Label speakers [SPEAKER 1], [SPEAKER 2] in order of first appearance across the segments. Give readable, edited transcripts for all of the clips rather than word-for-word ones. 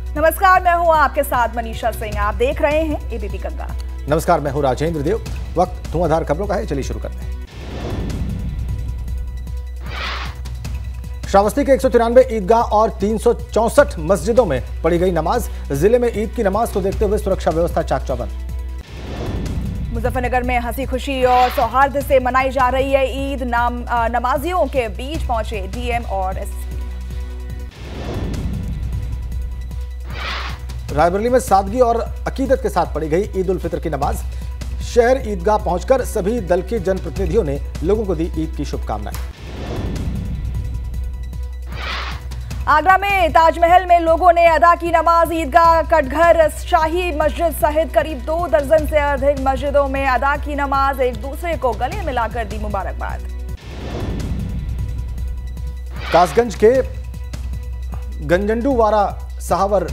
[SPEAKER 1] नमस्कार, मैं हूं आपके साथ मनीषा सिंह। आप देख रहे हैं एबीपी गंगा।
[SPEAKER 2] नमस्कार, मैं हूं राजेंद्र देव। वक्त धुआंधार खबरों का है, चलिए शुरू करते हैं। श्रावस्ती के 193 ईदगाह और 364 मस्जिदों में पढ़ी गई नमाज। जिले में ईद की नमाज को देखते हुए सुरक्षा व्यवस्था चाक चौबंद।
[SPEAKER 1] मुजफ्फरनगर में हंसी खुशी और सौहार्द से मनाई जा रही है ईद। नमाजियों के बीच पहुंचे डीएम और एसपी।
[SPEAKER 2] रायबरेली में सादगी और अकीदत के साथ पढ़ी गई ईद उल फितर की नमाज। शहर ईदगाह पहुंचकर सभी दल के जनप्रतिनिधियों ने लोगों को दी ईद की शुभकामनाएं।
[SPEAKER 1] आगरा में ताजमहल में लोगों ने अदा की नमाज। ईदगाह, कटघर, शाही मस्जिद सहित करीब 2 दर्जन से अधिक मस्जिदों में अदा की नमाज। एक दूसरे को गले मिलाकर दी मुबारकबाद।
[SPEAKER 2] कासगंज के गंजंडूवारा, सहावर,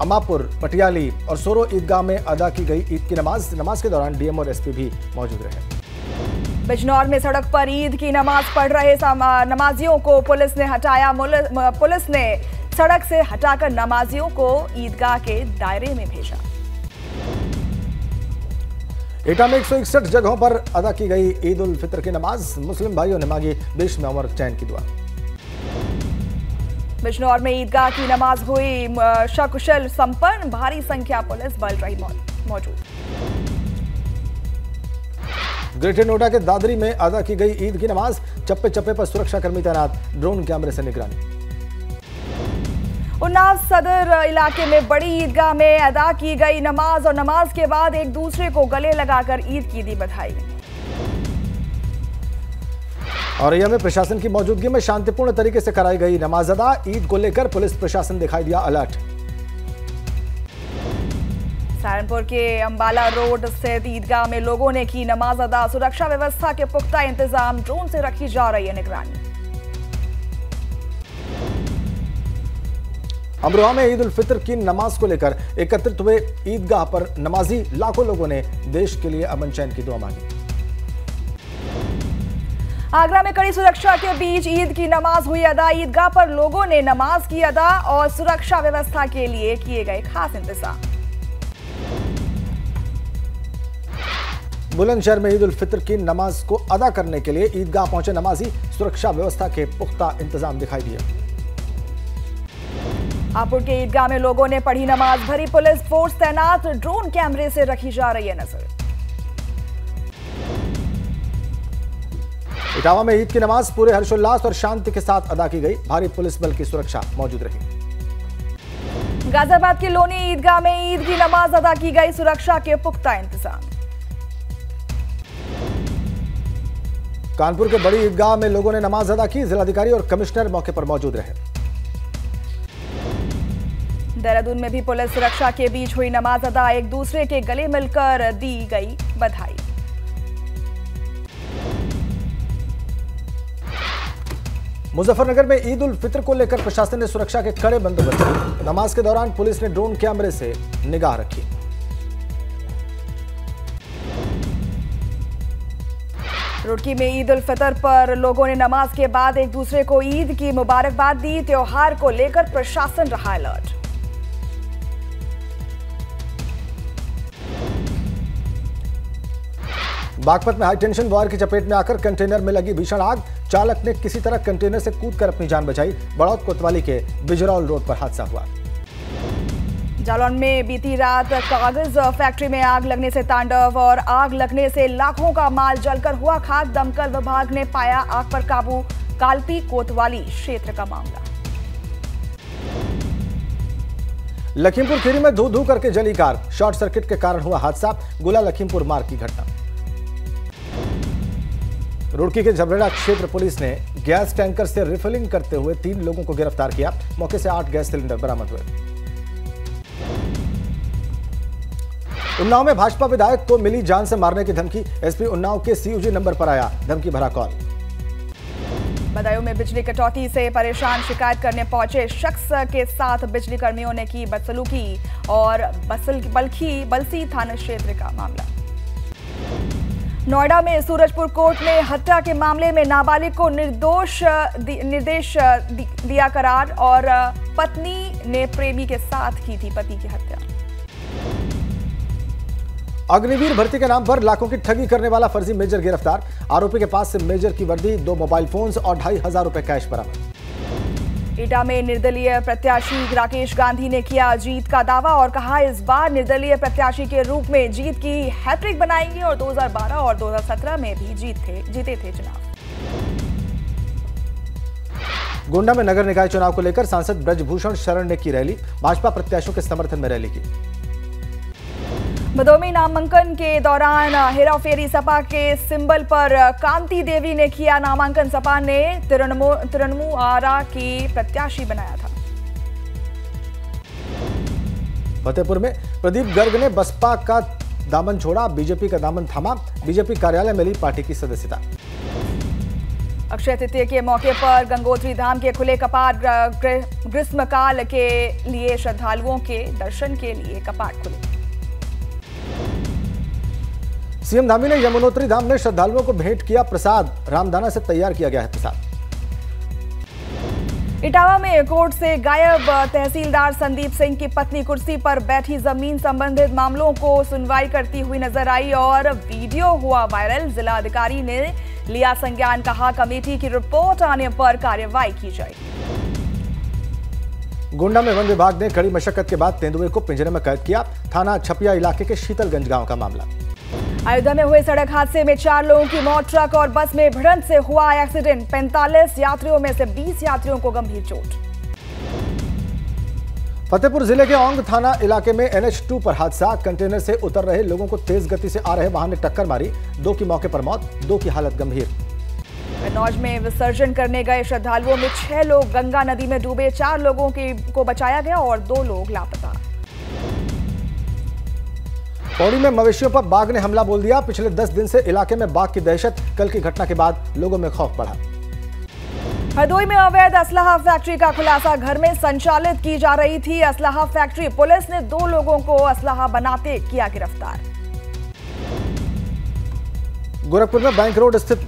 [SPEAKER 2] अमापुर, पटियाली और सोरो ईदगाह में अदा की गई ईद की नमाज। नमाज के दौरान डीएम और एसपी भी मौजूद रहे।
[SPEAKER 1] बिजनौर में सड़क पर ईद की नमाज पढ़ रहे नमाजियों को पुलिस ने हटाया। पुलिस ने सड़क से हटाकर नमाजियों को ईदगाह के दायरे में भेजा।
[SPEAKER 2] एटा में 161 जगहों पर अदा की गई ईद उल फितर की नमाज। मुस्लिम भाइयों ने मांगी देश में अमर चैन की दुआ।
[SPEAKER 1] बिजनौर में ईदगाह की नमाज हुई सकुशल संपन्न। भारी संख्या पुलिस बल रही मौजूद।
[SPEAKER 2] ग्रेटर नोएडा के दादरी में अदा की गई ईद की नमाज। चप्पे चप्पे पर सुरक्षाकर्मी तैनात, ड्रोन कैमरे से निगरानी।
[SPEAKER 1] उन्नाव सदर इलाके में बड़ी ईदगाह में अदा की गई नमाज और नमाज के बाद एक दूसरे को गले लगाकर ईद की दी बधाई।
[SPEAKER 2] औरैया में प्रशासन की मौजूदगी में शांतिपूर्ण तरीके से कराई गई नमाज अदा। ईद को लेकर पुलिस प्रशासन दिखाई दिया अलर्ट।
[SPEAKER 1] सहारनपुर के अंबाला रोड स्थित ईदगाह में लोगों ने की नमाज अदा। सुरक्षा व्यवस्था के पुख्ता इंतजाम, ड्रोन से रखी जा रही है निगरानी।
[SPEAKER 2] अमरोहा में ईद उल फितर की नमाज को लेकर एकत्रित हुए ईदगाह पर नमाजी लाखों लोगों ने देश के लिए अमन चैन की दुआ मांगी।
[SPEAKER 1] आगरा में कड़ी सुरक्षा के बीच ईद की नमाज हुई अदा। ईदगाह पर लोगों ने नमाज की अदा और सुरक्षा व्यवस्था के लिए किए गए खास इंतजाम।
[SPEAKER 2] बुलंदशहर में ईद उल फितर की नमाज को अदा करने के लिए ईदगाह पहुंचे नमाजी। सुरक्षा व्यवस्था के पुख्ता इंतजाम दिखाई दिए।
[SPEAKER 1] हापुड़ के ईदगाह में लोगों ने पढ़ी नमाज। भरी पुलिस फोर्स तैनात, ड्रोन कैमरे से रखी जा रही है नजर।
[SPEAKER 2] इटावा में ईद की नमाज पूरे हर्षोल्लास और शांति के साथ अदा की गई। भारी पुलिस बल की सुरक्षा मौजूद रही।
[SPEAKER 1] गाजियाबाद के लोनी ईदगाह में ईद की नमाज अदा की गई। सुरक्षा के पुख्ता इंतजाम।
[SPEAKER 2] कानपुर के बड़ी ईदगाह में लोगों ने नमाज अदा की। जिलाधिकारी और कमिश्नर मौके पर मौजूद रहे।
[SPEAKER 1] देहरादून में भी पुलिस सुरक्षा के बीच हुई नमाज अदा। एक दूसरे के गले मिलकर दी गई बधाई।
[SPEAKER 2] मुजफ्फरनगर में ईद उल फितर को लेकर प्रशासन ने सुरक्षा के कड़े बंदोबस्त किए। नमाज के दौरान पुलिस ने ड्रोन कैमरे से निगाह रखी।
[SPEAKER 1] रुड़की में ईद उल फितर पर लोगों ने नमाज के बाद एक दूसरे को ईद की मुबारकबाद दी। त्योहार को लेकर प्रशासन रहा अलर्ट।
[SPEAKER 2] बागपत में हाई टेंशन वायर की चपेट में आकर कंटेनर में लगी भीषण आग। चालक ने किसी तरह कंटेनर से कूदकर अपनी जान बचाई। बड़ौद कोतवाली के बिजरौल रोड पर हादसा हुआ।
[SPEAKER 1] जालौन में बीती रात कागज फैक्ट्री में आग लगने से तांडव और आग लगने से लाखों का माल जलकर हुआ खाक। दमकल विभाग ने पाया आग पर काबू। कालपी कोतवाली क्षेत्र का मामला।
[SPEAKER 2] लखीमपुर खीरी में धू धू करके जली कार। शॉर्ट सर्किट के कारण हुआ हादसा। गुला लखीमपुर मार्ग की घटना। रुड़की के झबरेड़ा क्षेत्र पुलिस ने गैस टैंकर से रिफिलिंग करते हुए 3 लोगों को गिरफ्तार किया। मौके से 8 गैस सिलेंडर बरामद हुए। उन्नाव में भाजपा विधायक को मिली जान से मारने की धमकी। एसपी उन्नाव के सीयूजी नंबर पर आया धमकी भरा कॉल।
[SPEAKER 1] बदायूं में बिजली कटौती से परेशान शिकायत करने पहुंचे शख्स के साथ बिजली कर्मियों ने की बदसलूकी और बलसी थाना क्षेत्र का मामला। नोएडा में सूरजपुर कोर्ट ने हत्या के मामले में नाबालिग को निर्देश दिया करार और पत्नी ने प्रेमी के साथ की थी पति की हत्या।
[SPEAKER 2] अग्निवीर भर्ती के नाम पर लाखों की ठगी करने वाला फर्जी मेजर गिरफ्तार। आरोपी के पास से मेजर की वर्दी, 2 मोबाइल फोन्स और 2,500 रुपए कैश बरामद।
[SPEAKER 1] एटा में निर्दलीय प्रत्याशी राकेश गांधी ने किया जीत का दावा और कहा इस बार निर्दलीय प्रत्याशी के रूप में जीत की हैट्रिक बनाएंगे और 2012 और 2017 में भी जीते थे चुनाव।
[SPEAKER 2] गोंडा में नगर निकाय चुनाव को लेकर सांसद ब्रजभूषण शरण ने की रैली। भाजपा प्रत्याशियों के समर्थन में रैली की।
[SPEAKER 1] भदोही नामांकन के दौरान हेराफेरी सपा के सिंबल पर कांति देवी ने किया नामांकन। सपा ने तिरनमू आरा की प्रत्याशी बनाया था।
[SPEAKER 2] फतेहपुर में प्रदीप गर्ग ने बसपा का दामन छोड़ा, बीजेपी का दामन थामा। बीजेपी कार्यालय में ली पार्टी की सदस्यता।
[SPEAKER 1] अक्षय तृतीया के मौके पर गंगोत्री धाम के खुले कपाट। ग्रीष्मकाल के लिए श्रद्धालुओं के दर्शन के लिए कपाट खुले।
[SPEAKER 2] सीएम धामी ने यमुनोत्री धाम में श्रद्धालुओं को भेंट किया प्रसाद। रामदाना से तैयार किया गया है प्रसाद।
[SPEAKER 1] इटावा में कोर्ट से गायब तहसीलदार संदीप सिंह की पत्नी कुर्सी पर बैठी जमीन संबंधित मामलों को सुनवाई करती हुई नजर आई और वीडियो हुआ वायरल। जिला अधिकारी ने लिया संज्ञान, कहा कमेटी की रिपोर्ट आने पर कार्रवाई की जाएगी।
[SPEAKER 2] गोंडा में वन विभाग ने कड़ी मशक्कत के बाद तेंदुए को पिंजरे में कैद किया। थाना छपिया इलाके के शीतलगंज गांव का मामला।
[SPEAKER 1] अयोध्या में हुए सड़क हादसे में 4 लोगों की मौत। ट्रक और बस में भिड़ंत से हुआ एक्सीडेंट। 45 यात्रियों में से 20 यात्रियों को गंभीर चोट।
[SPEAKER 2] फतेहपुर जिले के औंग थाना इलाके में NH2 पर हादसा। कंटेनर से उतर रहे लोगों को तेज गति से आ रहे वाहन ने टक्कर मारी। 2 की मौके पर मौत, 2 की हालत गंभीर।
[SPEAKER 1] कन्नौज में विसर्जन करने गए श्रद्धालुओं में 6 लोग गंगा नदी में डूबे। 4 लोगों को बचाया गया और 2 लोग लापता।
[SPEAKER 2] पौड़ी में मवेशियों पर बाघ ने हमला बोल दिया। पिछले 10 दिन से इलाके में बाघ की दहशत। कल की घटना के बाद लोगों में खौफ बढ़ा।
[SPEAKER 1] हरदोई में अवैध असलहा फैक्ट्री का खुलासा। घर में संचालित की जा रही थी असलहा फैक्ट्री। पुलिस ने 2 लोगों को असलहा बनाते किया गिरफ्तार।
[SPEAKER 2] गोरखपुर में बैंक रोड स्थित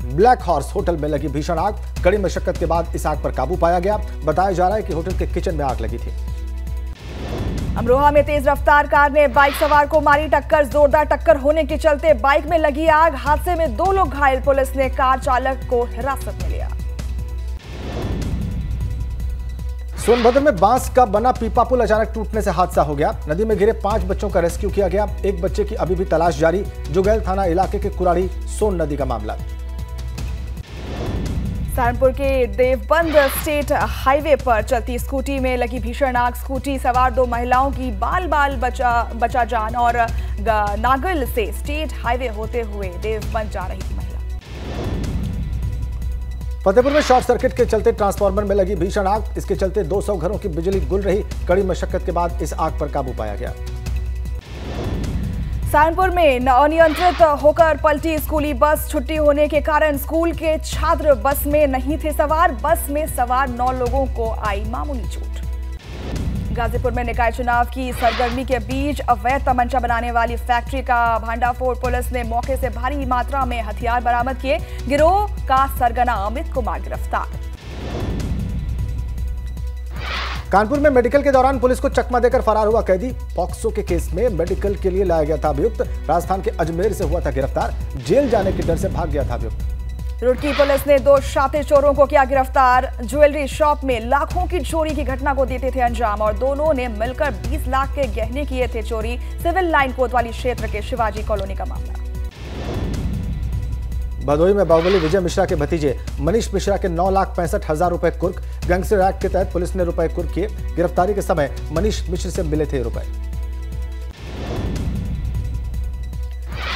[SPEAKER 2] ब्लैक हॉर्स होटल में लगी भीषण आग। कड़ी मशक्कत के बाद इस आग पर काबू पाया गया। बताया जा रहा है कि होटल के किचन में आग लगी थी।
[SPEAKER 1] अमरोहा में तेज रफ्तार कार ने बाइक सवार को मारी टक्कर। जोरदार टक्कर होने के चलते बाइक में लगी आग। हादसे में 2 लोग घायल। पुलिस ने कार चालक को हिरासत में लिया।
[SPEAKER 2] सोनभद्र में बांस का बना पीपा पुल अचानक टूटने से हादसा हो गया। नदी में गिरे 5 बच्चों का रेस्क्यू किया गया। एक बच्चे की अभी भी तलाश जारी। जुगैल थाना इलाके के कुराड़ी सोन नदी का मामला।
[SPEAKER 1] सहारनपुर के देवबंद स्टेट हाईवे पर चलती स्कूटी में लगी भीषण आग। स्कूटी सवार 2 महिलाओं की बाल बचा जान और नागल से स्टेट हाईवे होते हुए देवबंद जा रही थी महिला।
[SPEAKER 2] फतेहपुर में शॉर्ट सर्किट के चलते ट्रांसफार्मर में लगी भीषण आग। इसके चलते 200 घरों की बिजली गुल रही। कड़ी मशक्कत के बाद इस आग पर काबू पाया गया।
[SPEAKER 1] सहारनपुर में अनियंत्रित होकर पलटी स्कूली बस। छुट्टी होने के कारण स्कूल के छात्र बस में नहीं थे सवार। बस में सवार 9 लोगों को आई मामूली चोट। गाजीपुर में निकाय चुनाव की सरगर्मी के बीच अवैध तमंचा बनाने वाली फैक्ट्री का भांडाफोड़। पुलिस ने मौके से भारी मात्रा में हथियार बरामद किए। गिरोह का सरगना अमित कुमार गिरफ्तार।
[SPEAKER 2] कानपुर में मेडिकल के दौरान पुलिस को चकमा देकर फरार हुआ कैदी। पॉक्सो के केस में मेडिकल के लिए लाया गया था अभियुक्त। राजस्थान के अजमेर से हुआ था गिरफ्तार। जेल जाने के डर से भाग गया था अभियुक्त।
[SPEAKER 1] रुड़की पुलिस ने 2 शातिर चोरों को किया गिरफ्तार। ज्वेलरी शॉप में लाखों की चोरी की घटना को देते थे अंजाम और दोनों ने मिलकर 20 लाख के गहने किए थे चोरी। सिविल लाइन कोतवाली क्षेत्र के शिवाजी कॉलोनी का मामला।
[SPEAKER 2] भदोही में बाहुबली विजय मिश्रा के भतीजे मनीष मिश्रा के 9,65,000 रुपए कुर्क। गैंगस्टर एक्ट के तहत पुलिस ने रुपए कुर्क किए। गिरफ्तारी के समय मनीष मिश्र से मिले थे रुपए।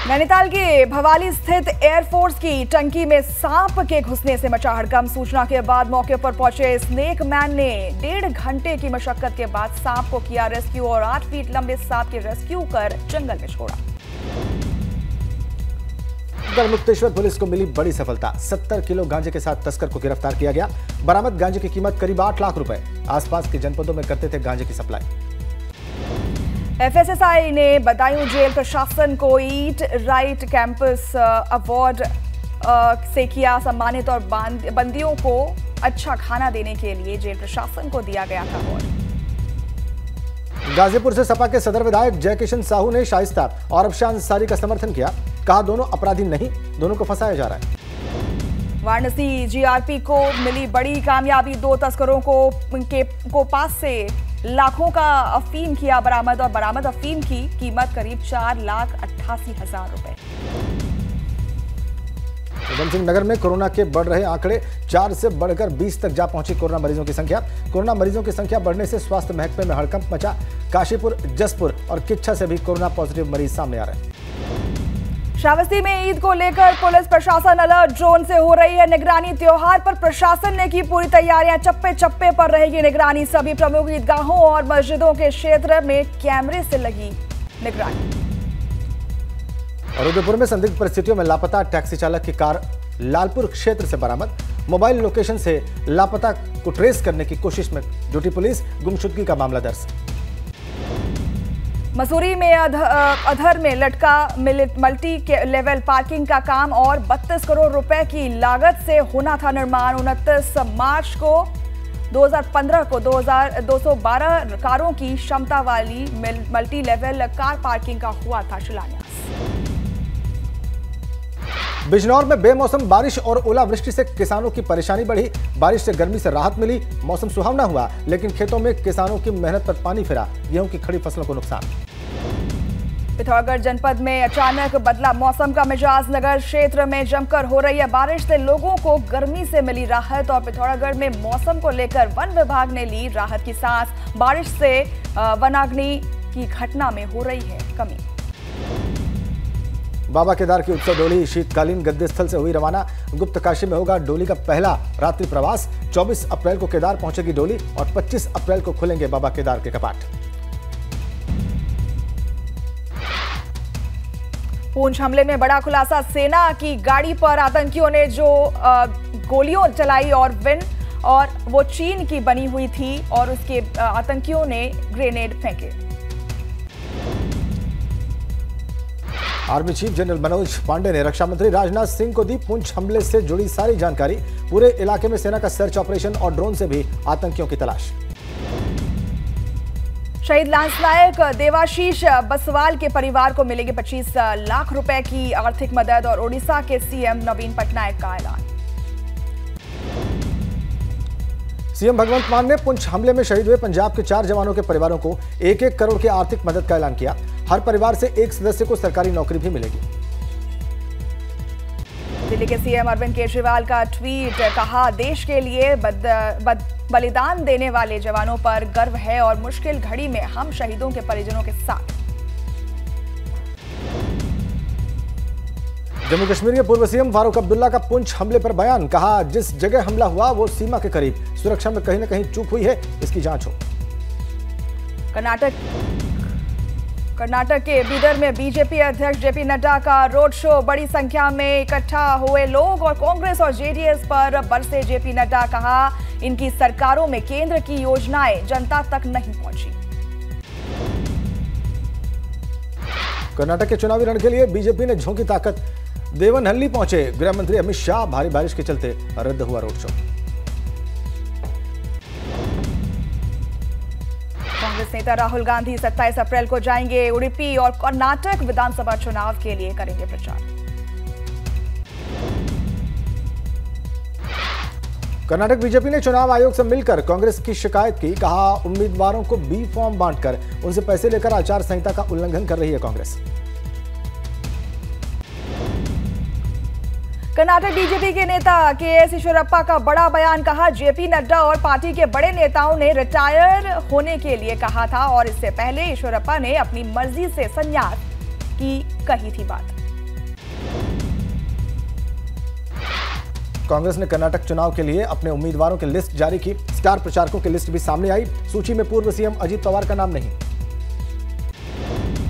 [SPEAKER 1] नैनीताल के भवाली स्थित एयरफोर्स की टंकी में सांप के घुसने से मचा हड़कंप। सूचना के बाद मौके पर पहुंचे स्नेक मैन ने 1.5 घंटे की मशक्कत के बाद सांप को किया रेस्क्यू और 8 फीट लंबे सांप के रेस्क्यू कर जंगल में छोड़ा।
[SPEAKER 2] गढ़मुक्तेश्वर पुलिस को मिली बड़ी सफलता। 70 किलो गांजे के साथ तस्कर को गिरफ्तार किया गया। बरामद गांजे की कीमत करीब 8 लाख रुपए। आसपास के जनपदों में करते थे गांजे की सप्लाई।
[SPEAKER 1] एफएसएसआई ने बदायूं जेल प्रशासन को ईट राइट कैंपस अवार्ड से किया सम्मानित और बंदियों को अच्छा खाना देने के लिए जेल प्रशासन को दिया गया था अवार्ड।
[SPEAKER 2] गाजीपुर से सपा के सदर विधायक जयकिशन साहू ने शाइस्ता और अफशान अंसारी का समर्थन किया। कहा दोनों अपराधी नहीं, दोनों को फंसाया जा रहा है।
[SPEAKER 1] वाराणसी जीआरपी को मिली बड़ी कामयाबी, 2 तस्करों को पास से लाखों का अफीम किया बरामद और बरामद अफीम की कीमत करीब 4,88,000 रुपए।
[SPEAKER 2] उधम सिंह नगर में कोरोना के बढ़ रहे आंकड़े 4 से बढ़कर 20 तक जा पहुंची कोरोना मरीजों की संख्या। कोरोना मरीजों की संख्या बढ़ने से स्वास्थ्य महकमे में हड़कंप मचा। काशीपुर, जसपुर और किच्छा से भी कोरोना पॉजिटिव मरीज सामने आ रहे हैं।
[SPEAKER 1] श्रावस्ती में ईद को लेकर पुलिस प्रशासन अलर्ट, ड्रोन से हो रही है निगरानी। त्योहार पर प्रशासन ने की पूरी तैयारियां, चप्पे चप्पे पर रहेगी निगरानी। सभी प्रमुख ईदगाहों और मस्जिदों के क्षेत्र में कैमरे से लगी निगरानी।
[SPEAKER 2] और उदयपुर में संदिग्ध परिस्थितियों में लापता टैक्सी चालक की कार लालपुर क्षेत्र से बरामद। मोबाइल लोकेशन से लापता को ट्रेस करने की कोशिश में जुटी पुलिस, गुमशुदगी का मामला दर्ज।
[SPEAKER 1] मसूरी में अधर में लटका मल्टी लेवल पार्किंग का काम और 32 करोड़ रुपए की लागत से होना था निर्माण। 29 मार्च को 2015 को 212 कारों की क्षमता वाली मल्टी लेवल कार पार्किंग का हुआ था शिलान्यास।
[SPEAKER 2] बिजनौर में बेमौसम बारिश और ओलावृष्टि से किसानों की परेशानी बढ़ी। बारिश से गर्मी से राहत मिली, मौसम सुहावना हुआ, लेकिन खेतों में किसानों की मेहनत पर पानी फिरा। गेहूं की खड़ी फसलों को नुकसान।
[SPEAKER 1] पिथौरागढ़ जनपद में अचानक बदला मौसम का मिजाज। नगर क्षेत्र में जमकर हो रही है बारिश से लोगों को गर्मी से मिली राहत और पिथौरागढ़ में मौसम को लेकर वन विभाग ने ली राहत की सांस। बारिश से वनाग्नि की घटना में हो रही है कमी।
[SPEAKER 2] बाबा केदार की उत्सव डोली शीतकालीन गद्दे स्थल से हुई रवाना। गुप्त काशी में होगा डोली का पहला रात्रि प्रवास। 24 अप्रैल को केदार पहुंचेगी डोली और 25 अप्रैल को खुलेंगे बाबा केदार के कपाट।
[SPEAKER 1] पूंछ हमले में बड़ा खुलासा। सेना की गाड़ी पर आतंकियों ने जो गोलियों चलाई और वो चीन की बनी हुई थी और उसके आतंकियों ने ग्रेनेड फेंके।
[SPEAKER 2] Army chief general Manoj Pande ने रक्षा मंत्री राजनाथ सिंह को दी पुंछ हमले से जुड़ी सारी जानकारी। पूरे इलाके में सेना का सर्च ऑपरेशन और ड्रोन से भी आतंकियों की तलाश।
[SPEAKER 1] शहीद लांस नायक देवाशीष बसवाल के परिवार को मिलेगी 25 लाख रुपए की आर्थिक मदद और ओडिशा के सीएम नवीन पटनायक का ऐलान।
[SPEAKER 2] सीएम भगवंत मान ने पुंछ हमले में शहीद हुए पंजाब के 4 जवानों के परिवारों को 1-1 करोड़ की आर्थिक मदद का ऐलान किया। हर परिवार से एक सदस्य को सरकारी नौकरी भी मिलेगी।
[SPEAKER 1] दिल्ली के सीएम अरविंद केजरीवाल का ट्वीट, कहा देश के लिए बलिदान देने वाले जवानों पर गर्व है और मुश्किल घड़ी में हम शहीदों के परिजनों के साथ।
[SPEAKER 2] जम्मू कश्मीर के पूर्व सीएम फारूक अब्दुल्ला का पुंछ हमले पर बयान, कहा जिस जगह हमला हुआ वो सीमा के करीब, सुरक्षा में कहीं न कहीं चूक हुई है, इसकी जांच हो।
[SPEAKER 1] कर्नाटक के बीदर में बीजेपी अध्यक्ष जेपी नड्डा का रोड शो। बड़ी संख्या में इकट्ठा हुए लोग और कांग्रेस और जेडीएस पर बरसे जेपी नड्डा, कहा इनकी सरकारों में केंद्र की योजनाएं जनता तक नहीं पहुंची।
[SPEAKER 2] कर्नाटक के चुनावी रण के लिए बीजेपी ने झोंकी ताकत। देवनहल्ली पहुंचे गृह मंत्री अमित शाह, भारी बारिश के चलते रद्द हुआ रोड शो।
[SPEAKER 1] कांग्रेस नेता राहुल गांधी 27 अप्रैल को जाएंगे उडुपी और कर्नाटक विधानसभा चुनाव के लिए करेंगे प्रचार।
[SPEAKER 2] कर्नाटक बीजेपी ने चुनाव आयोग से मिलकर कांग्रेस की शिकायत की, कहा उम्मीदवारों को बी फॉर्म बांटकर उनसे पैसे लेकर आचार संहिता का उल्लंघन कर रही है कांग्रेस।
[SPEAKER 1] कर्नाटक बीजेपी के नेता के.एस. ईश्वरप्पा का बड़ा बयान, कहा जेपी नड्डा और पार्टी के बड़े नेताओं ने रिटायर होने के लिए कहा था और इससे पहले ईश्वरप्पा ने अपनी मर्जी से संन्यास की कही थी बात।
[SPEAKER 2] कांग्रेस ने कर्नाटक चुनाव के लिए अपने उम्मीदवारों की लिस्ट जारी की। स्टार प्रचारकों की लिस्ट भी सामने आई। सूची में पूर्व सीएम अजित पवार का नाम नहीं।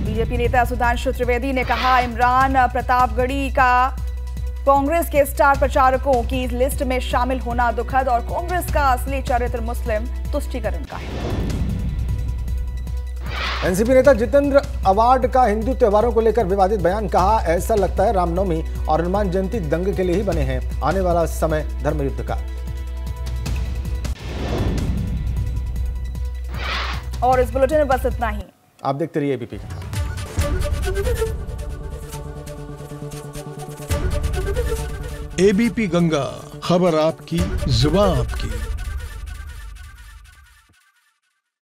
[SPEAKER 1] बीजेपी नेता सुधांशु त्रिवेदी ने कहा इमरान प्रतापगढ़ी का कांग्रेस के स्टार प्रचारकों की लिस्ट में शामिल होना दुखद और कांग्रेस का असली चरित्र मुस्लिम तुष्टीकरण का है।
[SPEAKER 2] एनसीपी नेता जितेंद्र अवार्ड का हिंदू त्योहारों को लेकर विवादित बयान, कहा ऐसा लगता है रामनवमी और हनुमान जयंती दंगे के लिए ही बने हैं, आने वाला समय धर्म युद्ध का।
[SPEAKER 1] और इस बुलेटिन में बस इतना ही।
[SPEAKER 2] आप देखते रहिए एबीपी।
[SPEAKER 3] एबीपी गंगा, खबर आपकी, जुबान आपकी।